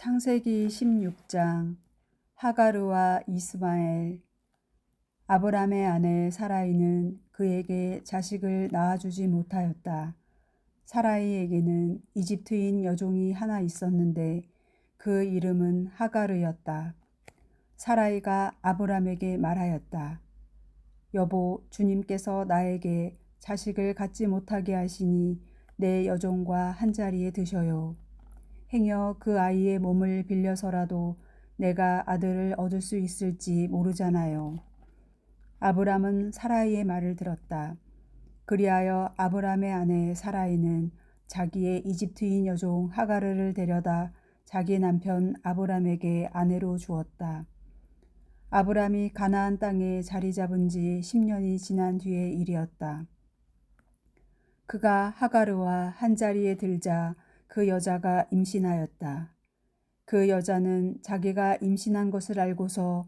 창세기 16장 하가르와 이스마엘. 아브람의 아내 사라이는 그에게 자식을 낳아주지 못하였다. 사라이에게는 이집트인 여종이 하나 있었는데 그 이름은 하가르였다. 사라이가 아브람에게 말하였다. 여보, 주님께서 나에게 자식을 갖지 못하게 하시니 내 여종과 한자리에 드셔요. 행여 그 아이의 몸을 빌려서라도 내가 아들을 얻을 수 있을지 모르잖아요. 아브람은 사라이의 말을 들었다. 그리하여 아브람의 아내 사라이는 자기의 이집트인 여종 하가르를 데려다 자기 남편 아브람에게 아내로 주었다. 아브람이 가나안 땅에 자리 잡은 지 10년이 지난 뒤의 일이었다. 그가 하가르와 한자리에 들자 그 여자가 임신하였다. 그 여자는 자기가 임신한 것을 알고서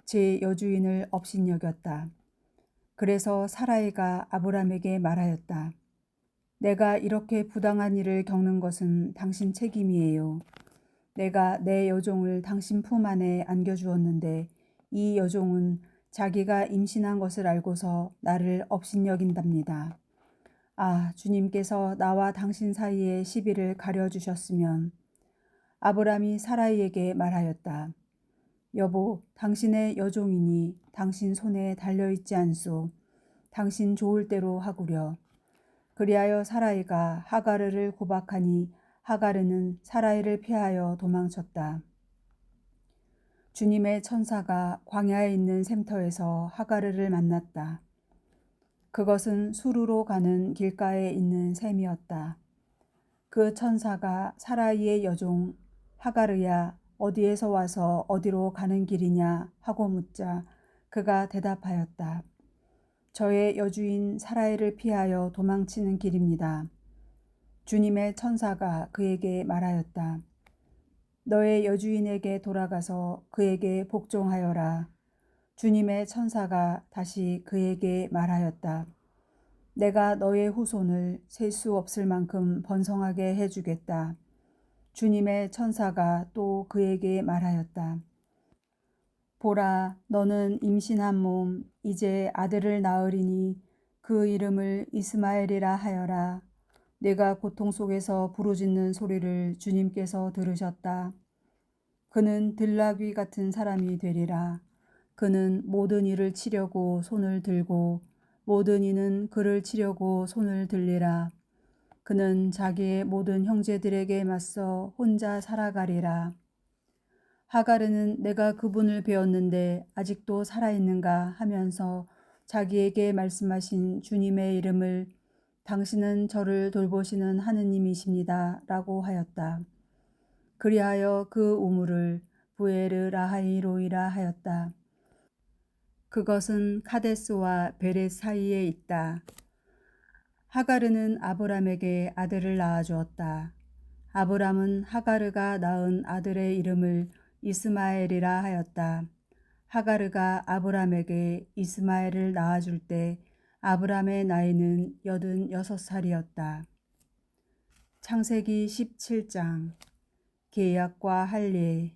제 여주인을 업신여겼다. 그래서 사라이가 아브람에게 말하였다. 내가 이렇게 부당한 일을 겪는 것은 당신 책임이에요. 내가 내 여종을 당신 품 안에 안겨주었는데 이 여종은 자기가 임신한 것을 알고서 나를 업신여긴답니다. 아, 주님께서 나와 당신 사이의 시비를 가려주셨으면. 아브람이 사라이에게 말하였다. 여보, 당신의 여종이니 당신 손에 달려있지 않소. 당신 좋을 대로 하구려. 그리하여 사라이가 하가르를 구박하니 하가르는 사라이를 피하여 도망쳤다. 주님의 천사가 광야에 있는 샘터에서 하가르를 만났다. 그것은 수르로 가는 길가에 있는 샘이었다. 그 천사가 사라이의 여종 하가르야, 어디에서 와서 어디로 가는 길이냐 하고 묻자 그가 대답하였다. 저의 여주인 사라이를 피하여 도망치는 길입니다. 주님의 천사가 그에게 말하였다. 너의 여주인에게 돌아가서 그에게 복종하여라. 주님의 천사가 다시 그에게 말하였다. 내가 너의 후손을 셀 수 없을 만큼 번성하게 해주겠다. 주님의 천사가 또 그에게 말하였다. 보라, 너는 임신한 몸 이제 아들을 낳으리니 그 이름을 이스마엘이라 하여라. 내가 고통 속에서 부르짖는 소리를 주님께서 들으셨다. 그는 들나귀 같은 사람이 되리라. 그는 모든 일을 치려고 손을 들고 모든 이는 그를 치려고 손을 들리라. 그는 자기의 모든 형제들에게 맞서 혼자 살아가리라. 하가르는 내가 그분을 배웠는데 아직도 살아있는가 하면서 자기에게 말씀하신 주님의 이름을 당신은 저를 돌보시는 하느님이십니다 라고 하였다. 그리하여 그 우물을 부에르 라하이로이라 하였다. 그것은 카데스와 베렛 사이에 있다. 하가르는 아브람에게 아들을 낳아주었다. 아브람은 하가르가 낳은 아들의 이름을 이스마엘이라 하였다. 하가르가 아브람에게 이스마엘을 낳아줄 때 아브람의 나이는 86살이었다. 창세기 17장 계약과 할례.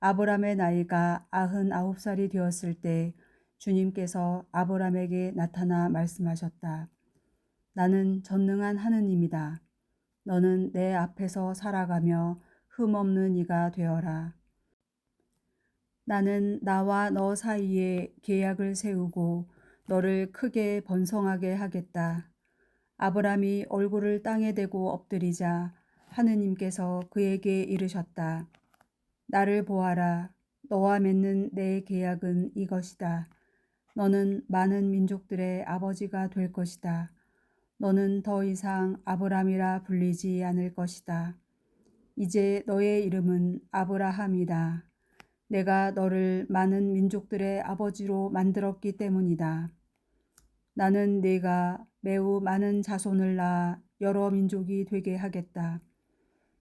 아브람의 나이가 99살이 되었을 때 주님께서 아브람에게 나타나 말씀하셨다. 나는 전능한 하느님이다. 너는 내 앞에서 살아가며 흠없는 이가 되어라. 나는 나와 너 사이에 계약을 세우고 너를 크게 번성하게 하겠다. 아브람이 얼굴을 땅에 대고 엎드리자 하느님께서 그에게 이르셨다. 나를 보아라. 너와 맺는 내 계약은 이것이다. 너는 많은 민족들의 아버지가 될 것이다. 너는 더 이상 아브람이라 불리지 않을 것이다. 이제 너의 이름은 아브라함이다. 내가 너를 많은 민족들의 아버지로 만들었기 때문이다. 나는 네가 매우 많은 자손을 낳아 여러 민족이 되게 하겠다.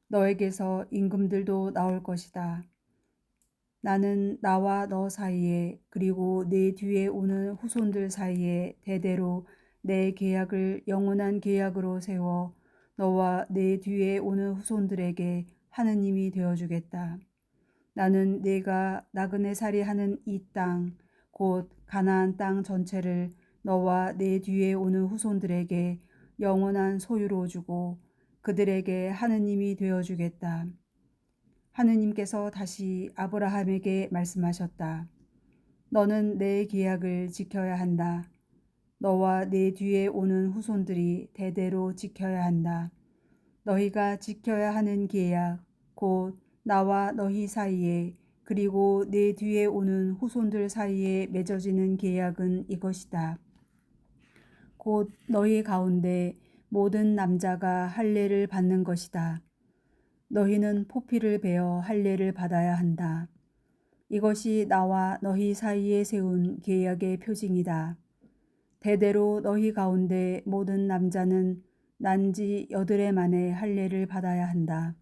너에게서 임금들도 나올 것이다. 나는 나와 너 사이에 그리고 네 뒤에 오는 후손들 사이에 대대로 내 계약을 영원한 계약으로 세워 너와 내 뒤에 오는 후손들에게 하느님이 되어주겠다. 나는 네가 나그네살이 하는 이 땅, 곧 가나안 땅 전체를 너와 내 뒤에 오는 후손들에게 영원한 소유로 주고 그들에게 하느님이 되어주겠다. 하느님께서 다시 아브라함에게 말씀하셨다. 너는 내 계약을 지켜야 한다. 너와 내 뒤에 오는 후손들이 대대로 지켜야 한다. 너희가 지켜야 하는 계약, 곧 나와 너희 사이에 그리고 내 뒤에 오는 후손들 사이에 맺어지는 계약은 이것이다. 곧 너희 가운데 모든 남자가 할례를 받는 것이다. 너희는 포피를 베어 할례를 받아야 한다. 이것이 나와 너희 사이에 세운 계약의 표징이다. 대대로 너희 가운데 모든 남자는 난지 8해 만에 할례를 받아야 한다.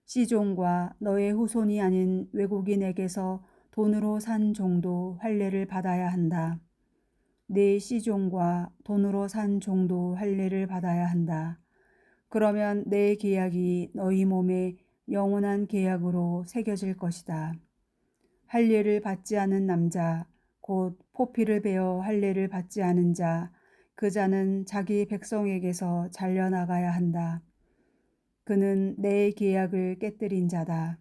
시종과 너의 후손이 아닌 외국인에게서 돈으로 산 종도 할례를 받아야 한다. 네 시종과 돈으로 산 종도 할례를 받아야 한다. 그러면 내 계약이 너희 몸에 영원한 계약으로 새겨질 것이다. 할례를 받지 않은 남자, 곧 포피를 베어 할례를 받지 않은 자, 그 자는 자기 백성에게서 잘려나가야 한다. 그는 내 계약을 깨뜨린 자다.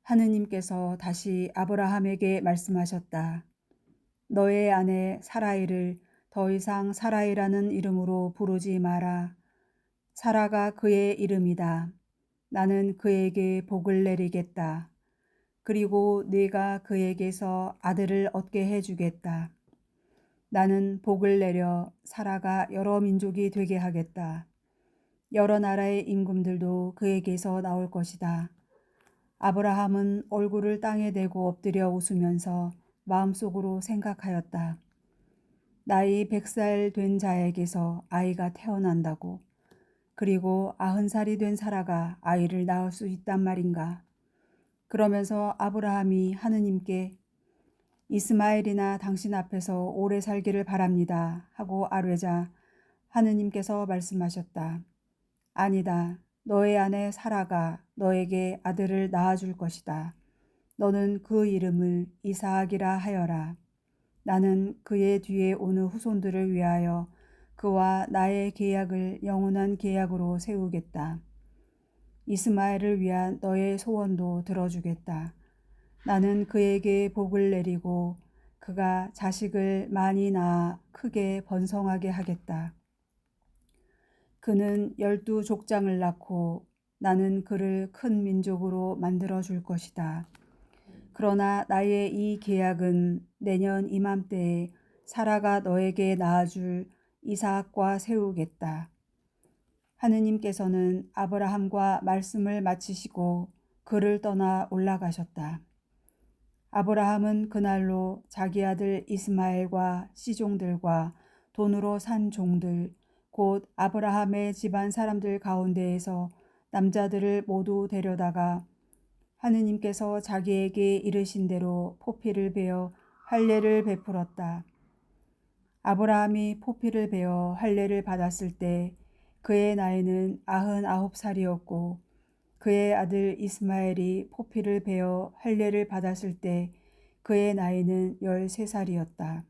하느님께서 다시 아브라함에게 말씀하셨다. 너의 아내 사라이를 더 이상 사라이라는 이름으로 부르지 마라. 사라가 그의 이름이다. 나는 그에게 복을 내리겠다. 그리고 네가 그에게서 아들을 얻게 해주겠다. 나는 복을 내려 사라가 여러 민족이 되게 하겠다. 여러 나라의 임금들도 그에게서 나올 것이다. 아브라함은 얼굴을 땅에 대고 엎드려 웃으면서 마음속으로 생각하였다. 나이 100살 된 자에게서 아이가 태어난다고. 그리고 90살이 된 사라가 아이를 낳을 수 있단 말인가. 그러면서 아브라함이 하느님께 이스마엘이나 당신 앞에서 오래 살기를 바랍니다 하고 아뢰자 하느님께서 말씀하셨다. 아니다. 너의 아내 사라가 너에게 아들을 낳아줄 것이다. 너는 그 이름을 이사학이라 하여라. 나는 그의 뒤에 오는 후손들을 위하여 그와 나의 계약을 영원한 계약으로 세우겠다. 이스마엘을 위한 너의 소원도 들어주겠다. 나는 그에게 복을 내리고 그가 자식을 많이 낳아 크게 번성하게 하겠다. 그는 12족장을 낳고 나는 그를 큰 민족으로 만들어 줄 것이다. 그러나 나의 이 계약은 내년 이맘때에 사라가 너에게 낳아줄 이삭과 세우겠다. 하느님께서는 아브라함과 말씀을 마치시고 그를 떠나 올라가셨다. 아브라함은 그날로 자기 아들 이스마엘과 시종들과 돈으로 산 종들, 곧 아브라함의 집안 사람들 가운데에서 남자들을 모두 데려다가 하느님께서 자기에게 이르신 대로 포피를 베어 할례를 베풀었다. 아브라함이 포피를 베어 할례를 받았을 때 그의 나이는 99살이었고 그의 아들 이스마엘이 포피를 베어 할례를 받았을 때 그의 나이는 13살이었다.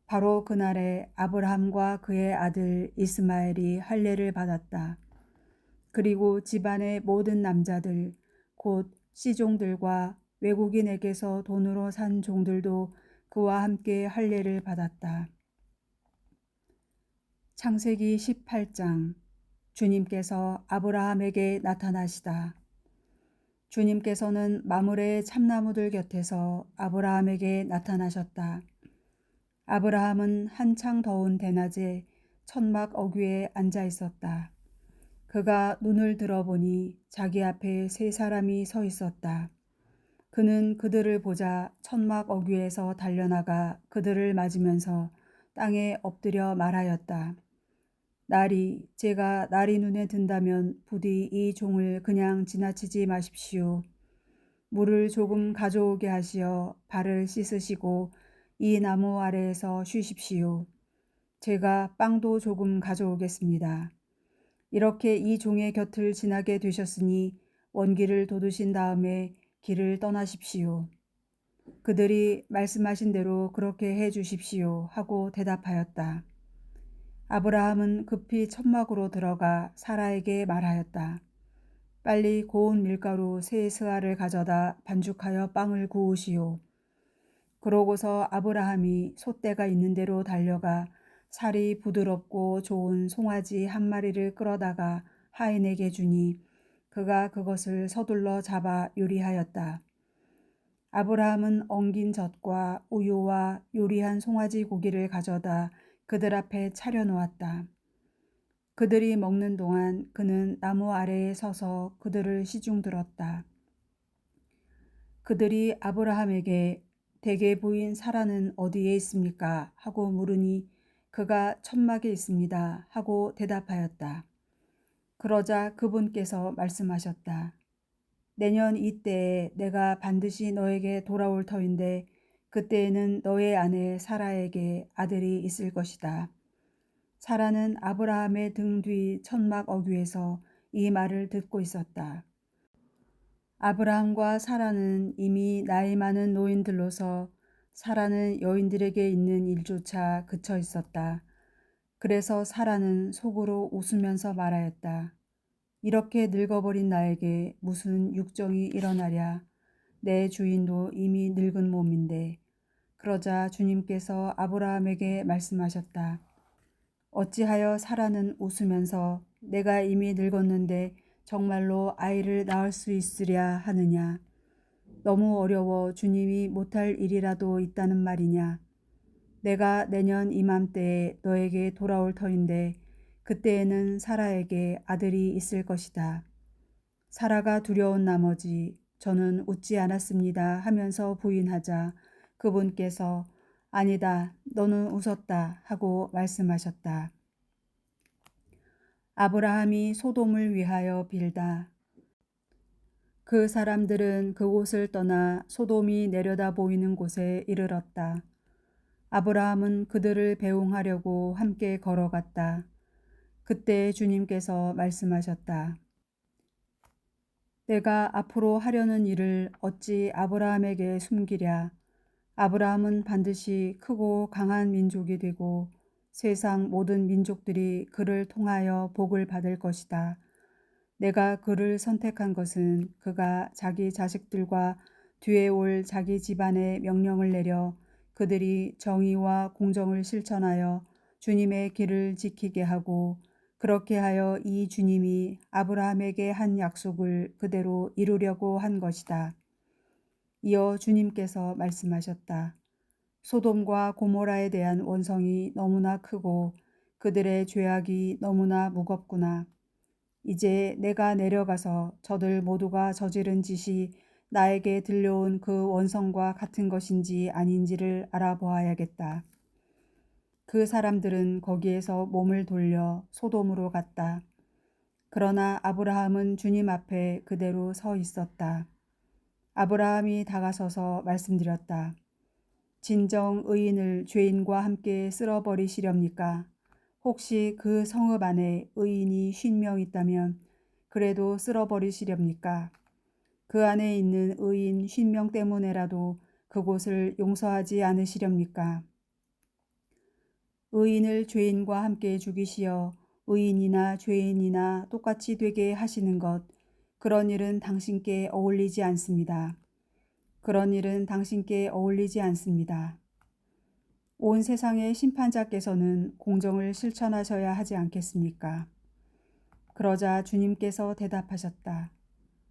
바로 그날에 아브라함과 그의 아들 이스마엘이 할례를 받았다. 그리고 집안의 모든 남자들, 곧 시종들과 외국인에게서 돈으로 산 종들도 그와 함께 할례를 받았다. 창세기 18장. 주님께서 아브라함에게 나타나시다. 주님께서는 마므레의 참나무들 곁에서 아브라함에게 나타나셨다. 아브라함은 한창 더운 대낮에 천막 어귀에 앉아 있었다. 그가 눈을 들어보니 자기 앞에 세 사람이 서 있었다. 그는 그들을 보자 천막 어귀에서 달려나가 그들을 맞으면서 땅에 엎드려 말하였다. 날이 제가 날이 눈에 든다면 부디 이 종을 그냥 지나치지 마십시오. 물을 조금 가져오게 하시어 발을 씻으시고 이 나무 아래에서 쉬십시오. 제가 빵도 조금 가져오겠습니다. 이렇게 이 종의 곁을 지나게 되셨으니 원기를 돋우신 다음에 길을 떠나십시오. 그들이 말씀하신 대로 그렇게 해 주십시오 하고 대답하였다. 아브라함은 급히 천막으로 들어가 사라에게 말하였다. 빨리 고운 밀가루 세 스아를 가져다 반죽하여 빵을 구우시오. 그러고서 아브라함이 솥대가 있는 대로 달려가 살이 부드럽고 좋은 송아지 한 마리를 끌어다가 하인에게 주니 그가 그것을 서둘러 잡아 요리하였다. 아브라함은 엉긴 젖과 우유와 요리한 송아지 고기를 가져다 그들 앞에 차려놓았다. 그들이 먹는 동안 그는 나무 아래에 서서 그들을 시중들었다. 그들이 아브라함에게 대개 부인 사라는 어디에 있습니까? 하고 물으니 그가 천막에 있습니다. 하고 대답하였다. 그러자 그분께서 말씀하셨다. 내년 이때에 내가 반드시 너에게 돌아올 터인데 그때에는 너의 아내 사라에게 아들이 있을 것이다. 사라는 아브라함의 등 뒤 천막 어귀에서 이 말을 듣고 있었다. 아브라함과 사라는 이미 나이 많은 노인들로서 사라는 여인들에게 있는 일조차 그쳐 있었다. 그래서 사라는 속으로 웃으면서 말하였다. 이렇게 늙어버린 나에게 무슨 육정이 일어나랴. 내 주인도 이미 늙은 몸인데. 그러자 주님께서 아브라함에게 말씀하셨다. 어찌하여 사라는 웃으면서 내가 이미 늙었는데 정말로 아이를 낳을 수 있으랴 하느냐. 너무 어려워 주님이 못할 일이라도 있다는 말이냐. 내가 내년 이맘때에 너에게 돌아올 터인데 그때에는 사라에게 아들이 있을 것이다. 사라가 두려운 나머지 저는 웃지 않았습니다 하면서 부인하자 그분께서 아니다, 너는 웃었다 하고 말씀하셨다. 아브라함이 소돔을 위하여 빌다. 그 사람들은 그곳을 떠나 소돔이 내려다 보이는 곳에 이르렀다. 아브라함은 그들을 배웅하려고 함께 걸어갔다. 그때 주님께서 말씀하셨다. 내가 앞으로 하려는 일을 어찌 아브라함에게 숨기랴. 아브라함은 반드시 크고 강한 민족이 되고 세상 모든 민족들이 그를 통하여 복을 받을 것이다. 내가 그를 선택한 것은 그가 자기 자식들과 뒤에 올 자기 집안에 명령을 내려 그들이 정의와 공정을 실천하여 주님의 길을 지키게 하고 그렇게 하여 이 주님이 아브라함에게 한 약속을 그대로 이루려고 한 것이다. 이어 주님께서 말씀하셨다. 소돔과 고모라에 대한 원성이 너무나 크고 그들의 죄악이 너무나 무겁구나. 이제 내가 내려가서 저들 모두가 저지른 짓이 나에게 들려온 그 원성과 같은 것인지 아닌지를 알아보아야겠다. 그 사람들은 거기에서 몸을 돌려 소돔으로 갔다. 그러나 아브라함은 주님 앞에 그대로 서 있었다. 아브라함이 다가서서 말씀드렸다. 진정 의인을 죄인과 함께 쓸어버리시렵니까? 혹시 그 성읍 안에 의인이 50명 있다면 그래도 쓸어버리시렵니까? 그 안에 있는 의인 50명 때문에라도 그곳을 용서하지 않으시렵니까? 의인을 죄인과 함께 죽이시어 의인이나 죄인이나 똑같이 되게 하시는 것, 그런 일은 당신께 어울리지 않습니다. 그런 일은 당신께 어울리지 않습니다. 온 세상의 심판자께서는 공정을 실천하셔야 하지 않겠습니까? 그러자 주님께서 대답하셨다.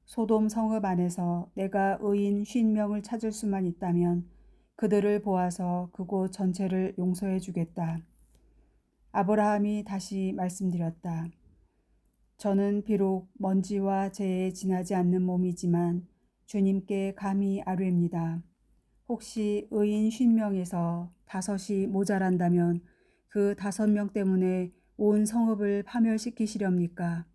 소돔 성읍 안에서 내가 의인 50명을 찾을 수만 있다면 그들을 보아서 그곳 전체를 용서해 주겠다. 아브라함이 다시 말씀드렸다. 저는 비록 먼지와 재에 지나지 않는 몸이지만 주님께 감히 아뢰입니다. 혹시 의인 50명에서 5이 모자란다면 그 5명 때문에 온 성읍을 파멸시키시렵니까?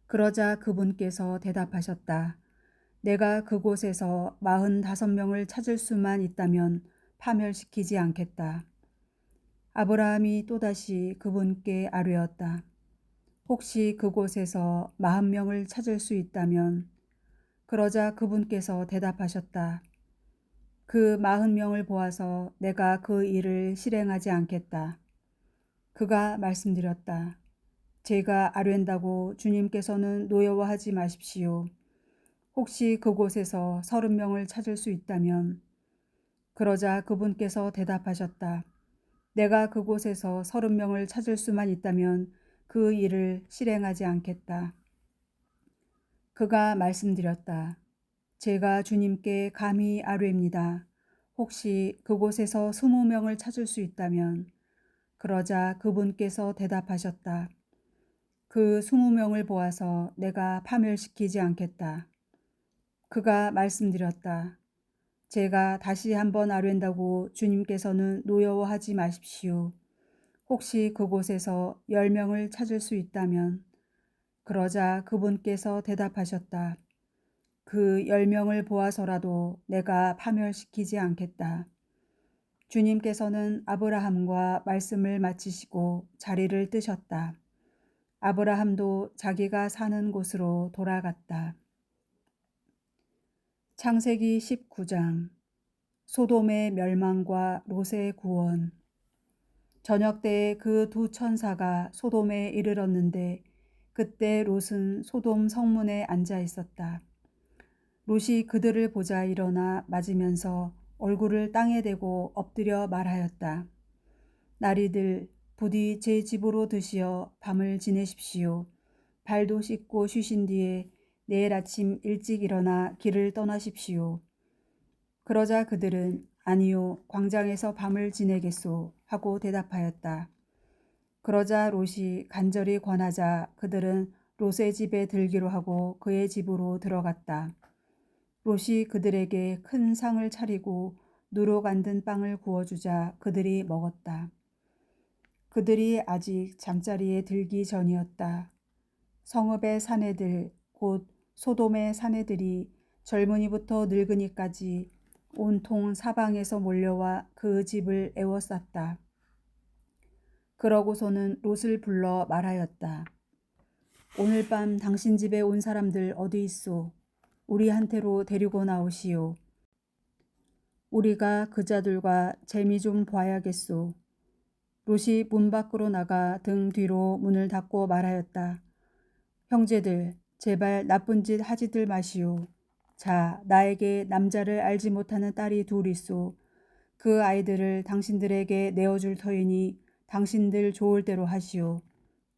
그러자 그분께서 대답하셨다. 내가 그곳에서 45명을 찾을 수만 있다면 파멸시키지 않겠다. 아브라함이 또다시 그분께 아뢰었다. 혹시 그곳에서 40명을 찾을 수 있다면. 그러자 그분께서 대답하셨다. 그 40명을 보아서 내가 그 일을 실행하지 않겠다. 그가 말씀드렸다. 제가 아뢰다고 주님께서는 노여워하지 마십시오. 혹시 그곳에서 30명을 찾을 수 있다면. 그러자 그분께서 대답하셨다. 내가 그곳에서 30명을 찾을 수만 있다면 그 일을 실행하지 않겠다. 그가 말씀드렸다. 제가 주님께 감히 아뢰입니다. 혹시 그곳에서 20명을 찾을 수 있다면. 그러자 그분께서 대답하셨다. 그 20명을 보아서 내가 파멸시키지 않겠다. 그가 말씀드렸다. 제가 다시 한번 아뢰다고 주님께서는 노여워하지 마십시오. 혹시 그곳에서 10명을 찾을 수 있다면. 그러자 그분께서 대답하셨다. 그 10명을 보아서라도 내가 파멸시키지 않겠다. 주님께서는 아브라함과 말씀을 마치시고 자리를 뜨셨다. 아브라함도 자기가 사는 곳으로 돌아갔다. 창세기 19장 소돔의 멸망과 롯의 구원. 저녁 때에 그 두 천사가 소돔에 이르렀는데 그때 롯은 소돔 성문에 앉아 있었다. 롯이 그들을 보자 일어나 맞으면서 얼굴을 땅에 대고 엎드려 말하였다. 나리들 부디 제 집으로 드시어 밤을 지내십시오. 발도 씻고 쉬신 뒤에 내일 아침 일찍 일어나 길을 떠나십시오. 그러자 그들은 아니요 광장에서 밤을 지내겠소 하고 대답하였다. 그러자 롯이 간절히 권하자 그들은 롯의 집에 들기로 하고 그의 집으로 들어갔다. 롯이 그들에게 큰 상을 차리고 누룩 안 든 빵을 구워주자 그들이 먹었다. 그들이 아직 잠자리에 들기 전이었다. 성읍의 사내들 곧 소돔의 사내들이 젊은이부터 늙은이까지 온통 사방에서 몰려와 그 집을 에워쌌다. 그러고서는 롯을 불러 말하였다. 오늘 밤 당신 집에 온 사람들 어디 있소? 우리한테로 데리고 나오시오. 우리가 그자들과 재미 좀 봐야겠소. 롯이 문 밖으로 나가 등 뒤로 문을 닫고 말하였다. 형제들, 제발 나쁜 짓 하지들 마시오. 자, 나에게 남자를 알지 못하는 딸이 둘 있소. 그 아이들을 당신들에게 내어줄 터이니 당신들 좋을 대로 하시오.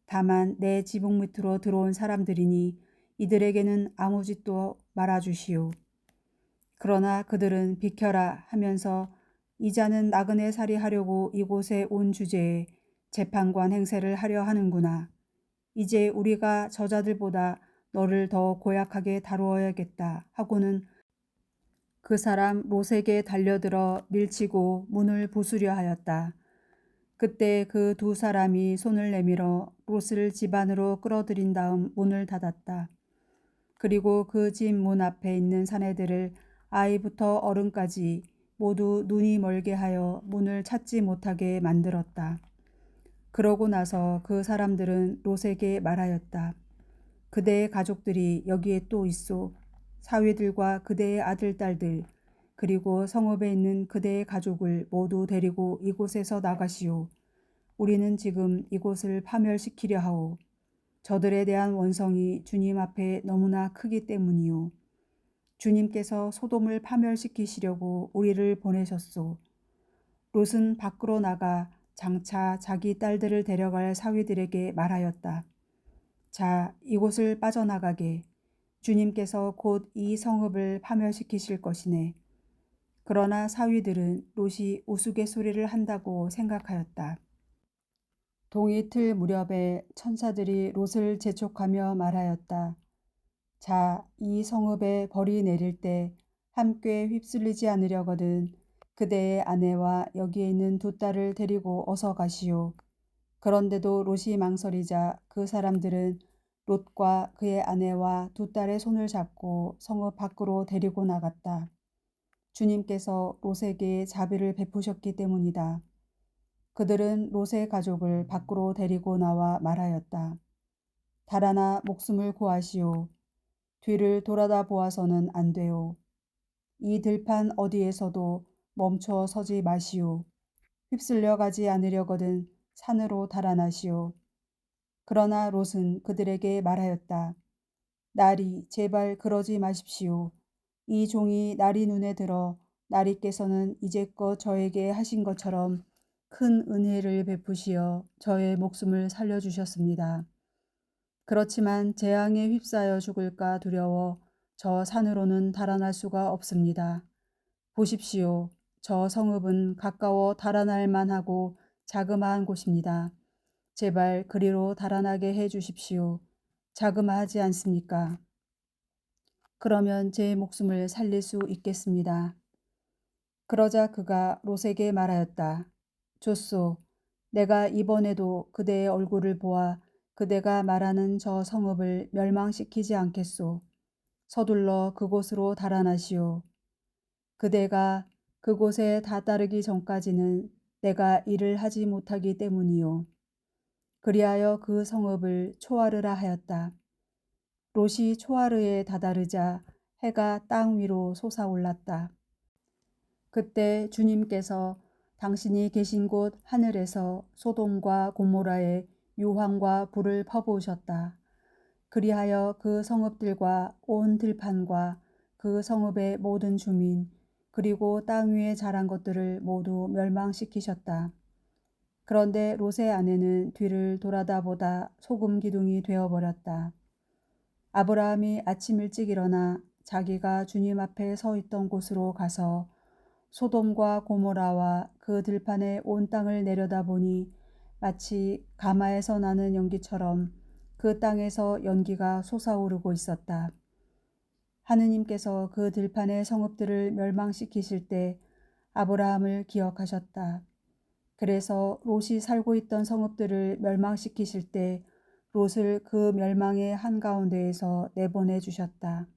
다만 내 지붕 밑으로 들어온 사람들이니 이들에게는 아무 짓도 말아주시오. 그러나 그들은 비켜라 하면서 이자는 나그네 살이 하려고 이곳에 온 주제에 재판관 행세를 하려 하는구나. 이제 우리가 저자들보다 너를 더 고약하게 다루어야겠다 하고는 그 사람 롯에게 달려들어 밀치고 문을 부수려 하였다. 그때 그 두 사람이 손을 내밀어 롯을 집 안으로 끌어들인 다음 문을 닫았다. 그리고 그 집 문 앞에 있는 사내들을 아이부터 어른까지 모두 눈이 멀게 하여 문을 찾지 못하게 만들었다. 그러고 나서 그 사람들은 롯에게 말하였다. 그대의 가족들이 여기에 또 있소. 사위들과 그대의 아들, 딸들, 그리고 성읍에 있는 그대의 가족을 모두 데리고 이곳에서 나가시오. 우리는 지금 이곳을 파멸시키려 하오. 저들에 대한 원성이 주님 앞에 너무나 크기 때문이요. 주님께서 소돔을 파멸시키시려고 우리를 보내셨소. 롯은 밖으로 나가 장차 자기 딸들을 데려갈 사위들에게 말하였다. 자, 이곳을 빠져나가게. 주님께서 곧 이 성읍을 파멸시키실 것이네. 그러나 사위들은 롯이 우스갯소리를 한다고 생각하였다. 동이틀 무렵에 천사들이 롯을 재촉하며 말하였다. 자, 이 성읍에 벌이 내릴 때 함께 휩쓸리지 않으려거든 그대의 아내와 여기에 있는 두 딸을 데리고 어서 가시오. 그런데도 롯이 망설이자 그 사람들은 롯과 그의 아내와 두 딸의 손을 잡고 성읍 밖으로 데리고 나갔다. 주님께서 롯에게 자비를 베푸셨기 때문이다. 그들은 롯의 가족을 밖으로 데리고 나와 말하였다. 달아나 목숨을 구하시오. 뒤를 돌아다 보아서는 안 돼요. 이 들판 어디에서도 멈춰 서지 마시오. 휩쓸려 가지 않으려거든 산으로 달아나시오. 그러나 롯은 그들에게 말하였다. 나리 제발 그러지 마십시오. 이 종이 나리 눈에 들어 나리께서는 이제껏 저에게 하신 것처럼 큰 은혜를 베푸시어 저의 목숨을 살려주셨습니다. 그렇지만 재앙에 휩싸여 죽을까 두려워 저 산으로는 달아날 수가 없습니다. 보십시오. 저 성읍은 가까워 달아날 만하고 자그마한 곳입니다. 제발 그리로 달아나게 해 주십시오. 자그마하지 않습니까? 그러면 제 목숨을 살릴 수 있겠습니다. 그러자 그가 롯에게 말하였다. 좋소. 내가 이번에도 그대의 얼굴을 보아 그대가 말하는 저 성읍을 멸망시키지 않겠소. 서둘러 그곳으로 달아나시오. 그대가 그곳에 다다르기 전까지는 내가 일을 하지 못하기 때문이요. 그리하여 그 성읍을 초아르라 하였다. 롯이 초아르에 다다르자 해가 땅 위로 솟아올랐다. 그때 주님께서 당신이 계신 곳 하늘에서 소돔과 고모라의 유황과 불을 퍼부으셨다. 그리하여 그 성읍들과 온 들판과 그 성읍의 모든 주민 그리고 땅 위에 자란 것들을 모두 멸망시키셨다. 그런데 롯의 아내는 뒤를 돌아다보다 소금 기둥이 되어버렸다. 아브라함이 아침 일찍 일어나 자기가 주님 앞에 서 있던 곳으로 가서 소돔과 고모라와 그 들판의 온 땅을 내려다보니 마치 가마에서 나는 연기처럼 그 땅에서 연기가 솟아오르고 있었다. 하느님께서 그 들판의 성읍들을 멸망시키실 때 아브라함을 기억하셨다. 그래서 롯이 살고 있던 성읍들을 멸망시키실 때 롯을 그 멸망의 한가운데에서 내보내 주셨다.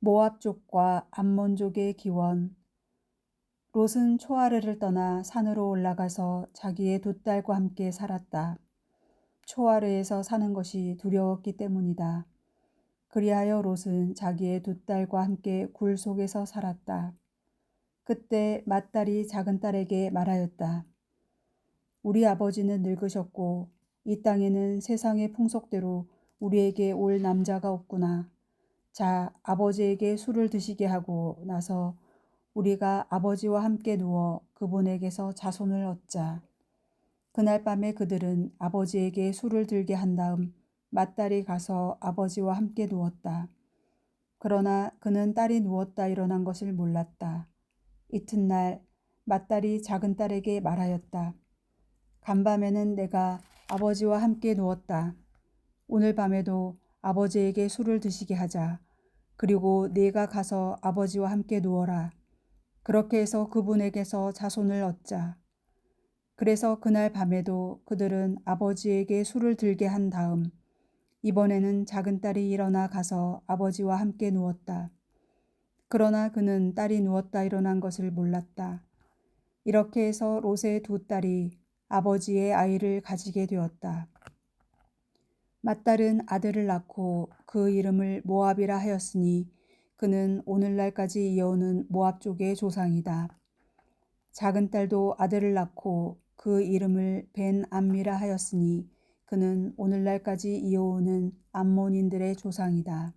모압족과 암몬족의 기원. 롯은 초아르를 떠나 산으로 올라가서 자기의 두 딸과 함께 살았다. 초아르에서 사는 것이 두려웠기 때문이다. 그리하여 롯은 자기의 두 딸과 함께 굴 속에서 살았다. 그때 맏딸이 작은 딸에게 말하였다. 우리 아버지는 늙으셨고 이 땅에는 세상의 풍속대로 우리에게 올 남자가 없구나. 자, 아버지에게 술을 드시게 하고 나서 우리가 아버지와 함께 누워 그분에게서 자손을 얻자. 그날 밤에 그들은 아버지에게 술을 들게 한 다음 맏딸이 가서 아버지와 함께 누웠다. 그러나 그는 딸이 누웠다 일어난 것을 몰랐다. 이튿날 맏딸이 작은 딸에게 말하였다. 간밤에는 내가 아버지와 함께 누웠다. 오늘 밤에도 아버지에게 술을 드시게 하자. 그리고 네가 가서 아버지와 함께 누워라. 그렇게 해서 그분에게서 자손을 얻자. 그래서 그날 밤에도 그들은 아버지에게 술을 들게 한 다음 이번에는 작은 딸이 일어나 가서 아버지와 함께 누웠다. 그러나 그는 딸이 누웠다 일어난 것을 몰랐다. 이렇게 해서 롯의 두 딸이 아버지의 아이를 가지게 되었다. 맏딸은 아들을 낳고 그 이름을 모압이라 하였으니 그는 오늘날까지 이어오는 모압족의 조상이다. 작은 딸도 아들을 낳고 그 이름을 벤 암미라 하였으니 그는 오늘날까지 이어오는 암몬인들의 조상이다.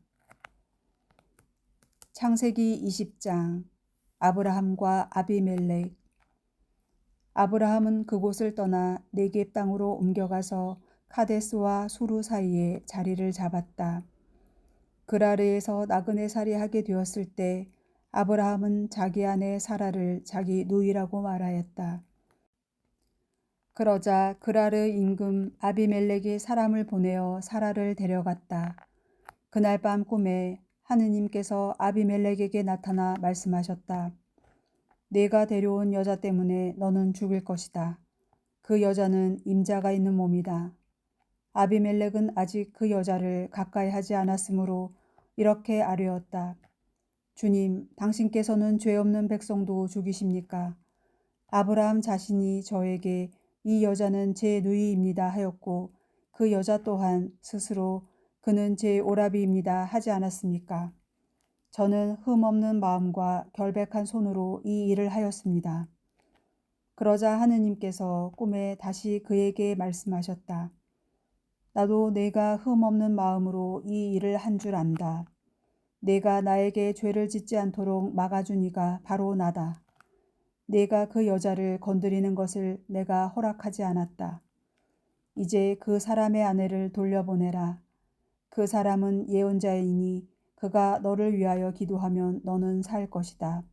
창세기 20장. 아브라함과 아비멜렉. 아브라함은 그곳을 떠나 네겝 땅으로 옮겨가서 카데스와 수루 사이에 자리를 잡았다. 그라르에서 나그네 살이하게 되었을 때 아브라함은 자기 아내 사라를 자기 누이라고 말하였다. 그러자 그라르 임금 아비멜렉이 사람을 보내어 사라를 데려갔다. 그날 밤 꿈에 하느님께서 아비멜렉에게 나타나 말씀하셨다. 내가 데려온 여자 때문에 너는 죽을 것이다. 그 여자는 임자가 있는 몸이다. 아비멜렉은 아직 그 여자를 가까이 하지 않았으므로 이렇게 아뢰었다. 주님, 당신께서는 죄 없는 백성도 죽이십니까? 아브라함 자신이 저에게 이 여자는 제 누이입니다 하였고 그 그 여자 또한 스스로 그는 제 오라비입니다 하지 않았습니까? 저는 흠없는 마음과 결백한 손으로 이 일을 하였습니다. 그러자 하느님께서 꿈에 다시 그에게 말씀하셨다. 나도 내가 흠없는 마음으로 이 일을 한 줄 안다. 내가 나에게 죄를 짓지 않도록 막아준 이가 바로 나다. 내가 그 여자를 건드리는 것을 내가 허락하지 않았다. 이제 그 사람의 아내를 돌려보내라. 그 사람은 예언자이니 그가 너를 위하여 기도하면 너는 살 것이다.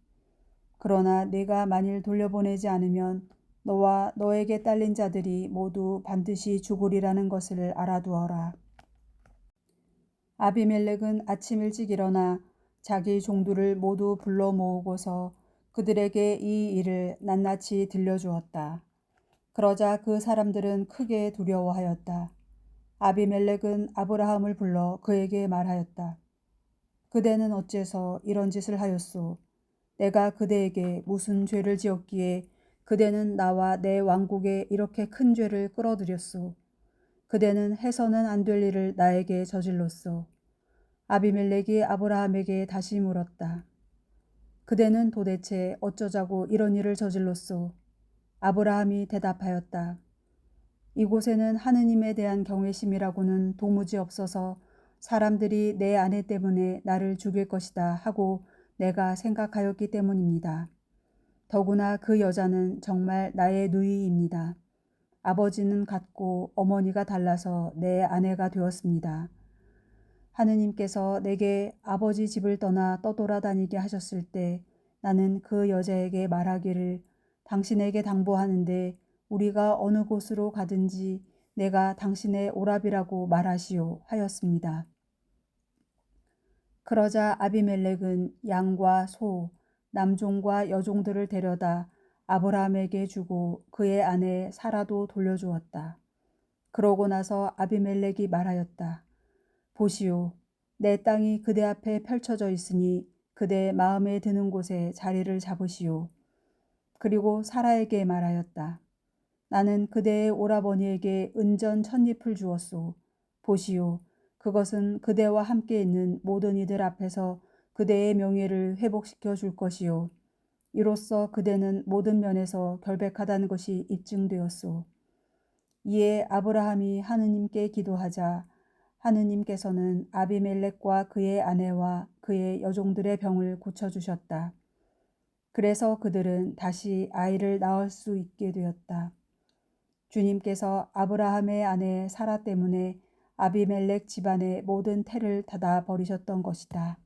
그러나 내가 만일 돌려보내지 않으면 너와 너에게 딸린 자들이 모두 반드시 죽으리라는 것을 알아두어라. 아비멜렉은 아침 일찍 일어나 자기 종들을 모두 불러 모으고서 그들에게 이 일을 낱낱이 들려주었다. 그러자 그 사람들은 크게 두려워하였다. 아비멜렉은 아브라함을 불러 그에게 말하였다. 그대는 어째서 이런 짓을 하였소? 내가 그대에게 무슨 죄를 지었기에 그대는 나와 내 왕국에 이렇게 큰 죄를 끌어들였소? 그대는 해서는 안 될 일을 나에게 저질렀소. 아비멜렉이 아브라함에게 다시 물었다. 그대는 도대체 어쩌자고 이런 일을 저질렀소? 아브라함이 대답하였다. 이곳에는 하느님에 대한 경외심이라고는 도무지 없어서 사람들이 내 아내 때문에 나를 죽일 것이다 하고 내가 생각하였기 때문입니다. 더구나 그 여자는 정말 나의 누이입니다. 아버지는 같고 어머니가 달라서 내 아내가 되었습니다. 하느님께서 내게 아버지 집을 떠나 떠돌아다니게 하셨을 때 나는 그 여자에게 말하기를 당신에게 당부하는데 우리가 어느 곳으로 가든지 내가 당신의 오라비라고 말하시오 하였습니다. 그러자 아비멜렉은 양과 소, 남종과 여종들을 데려다 아브라함에게 주고 그의 아내 사라도 돌려주었다. 그러고 나서 아비멜렉이 말하였다. 보시오, 내 땅이 그대 앞에 펼쳐져 있으니 그대 마음에 드는 곳에 자리를 잡으시오. 그리고 사라에게 말하였다. 나는 그대의 오라버니에게 은전 1000잎을 주었소. 보시오, 그것은 그대와 함께 있는 모든 이들 앞에서 그대의 명예를 회복시켜 줄 것이요. 이로써 그대는 모든 면에서 결백하다는 것이 입증되었소. 이에 아브라함이 하느님께 기도하자 하느님께서는 아비멜렉과 그의 아내와 그의 여종들의 병을 고쳐주셨다. 그래서 그들은 다시 아이를 낳을 수 있게 되었다. 주님께서 아브라함의 아내 사라 때문에 아비멜렉 집안의 모든 태를 닫아 버리셨던 것이다.